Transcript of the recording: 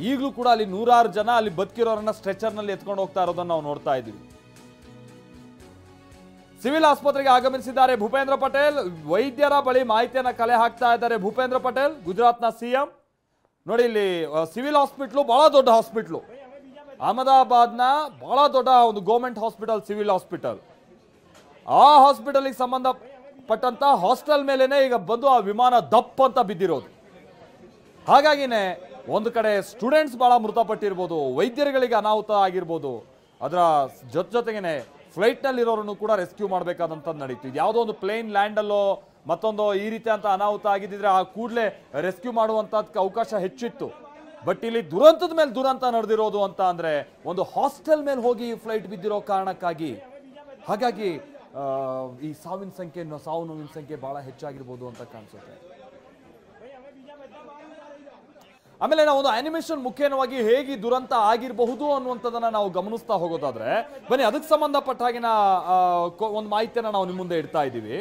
ಈಗಲೂ ಕೂಡ ಅಲ್ಲಿ ನೂರಾರು ಜನ ಅಲ್ಲಿ ಬದುಕಿರೋರನ್ನ ಸ್ಟ್ರೆಚರ್ನಲ್ಲಿ ಎತ್ಕೊಂಡು ಹೋಗ್ತಾ ಇರೋದನ್ನ ನಾವು ನೋಡ್ತಾ ಇದ್ದೀವಿ. ಸಿವಿಲ್ ಆಸ್ಪತ್ರೆಗೆ ಆಗಮಿಸಿದ್ದಾರೆ ಭೂಪೇಂದ್ರ ಪಟೇಲ್. ವೈದ್ಯರ ಬಳಿ ಮಾಹಿತಿಯನ್ನ ಕಲೆ ಹಾಕ್ತಾ ಇದ್ದಾರೆ ಭೂಪೇಂದ್ರ ಪಟೇಲ್, ಗುಜರಾತ್ನ ಸಿಎಂ. ನೋಡಿ, ಇಲ್ಲಿ ಸಿವಿಲ್ ಹಾಸ್ಪಿಟ್ಲು ಬಹಳ ದೊಡ್ಡ ಹಾಸ್ಪಿಟ್ಲು, ಅಹಮದಾಬಾದ್ನ ಬಹಳ ದೊಡ್ಡ ಒಂದು ಗೌರ್ಮೆಂಟ್ ಹಾಸ್ಪಿಟಲ್, ಸಿವಿಲ್ ಹಾಸ್ಪಿಟಲ್. ಆ ಹಾಸ್ಪಿಟಲ್ಗೆ ಸಂಬಂಧಪಟ್ಟಂತ ಹಾಸ್ಟೆಲ್ ಮೇಲೇನೆ ಈಗ ಬಂದು ಆ ವಿಮಾನ ದಪ್ಪ ಅಂತ ಬಿದ್ದಿರೋದು. ಹಾಗಾಗಿನೇ ಒಂದು ಕಡೆ ಸ್ಟೂಡೆಂಟ್ಸ್ ಬಹಳ ಮೃತಪಟ್ಟಿರ್ಬೋದು, ವೈದ್ಯರುಗಳಿಗೆ ಅನಾಹುತ ಆಗಿರ್ಬೋದು, ಅದರ ಜೊತೆಗೇನೆ ಫ್ಲೈಟ್ನಲ್ಲಿರೋರನ್ನು ಕೂಡ ರೆಸ್ಕ್ಯೂ ಮಾಡಬೇಕಾದಂಥದ್ದು ನಡೀತು. ಇದು ಯಾವುದೋ ಒಂದು ಪ್ಲೇನ್ ಲ್ಯಾಂಡಲ್ಲೋ ಮತ್ತೊಂದು ಈ ರೀತಿ ಅಂತ ಅನಾಹುತ ಆಗಿದ್ದಿದ್ರೆ ಆ ಕೂಡಲೇ ರೆಸ್ಕ್ಯೂ ಮಾಡುವಂಥದ್ದಕ್ಕೆ ಅವಕಾಶ ಹೆಚ್ಚಿತ್ತು. ಬಟ್ ಇಲ್ಲಿ ದುರಂತದ ಮೇಲೆ ದುರಂತ ನಡೆದಿರೋದು ಅಂತ ಅಂದರೆ ಒಂದು ಹಾಸ್ಟೆಲ್ ಮೇಲೆ ಹೋಗಿ ಫ್ಲೈಟ್ ಬಿದ್ದಿರೋ ಕಾರಣಕ್ಕಾಗಿ. ಹಾಗಾಗಿ ಈ ಸಾವು ನೋವಿನ ಸಂಖ್ಯೆ ಬಹಳ ಹೆಚ್ಚಾಗಿರ್ಬೋದು ಅಂತ ಕಾಣಿಸುತ್ತೆ. ಆಮೇಲೆ ನಾವು ಒಂದು ಅನಿಮೇಷನ್ ಮುಖೇನವಾಗಿ ಹೇಗೆ ದುರಂತ ಆಗಿರಬಹುದು ಅನ್ನುವಂಥದ್ದನ್ನ ನಾವು ಗಮನಿಸ್ತಾ ಹೋಗೋದಾದ್ರೆ ಬನ್ನಿ ಅದಕ್ಕೆ ಸಂಬಂಧಪಟ್ಟ ಹಾಗಿನ ಒಂದು ಮಾಹಿತಿಯನ್ನ ನಾವು ನಿಮ್ಮ ಮುಂದೆ ಇಡ್ತಾ ಇದ್ದೀವಿ.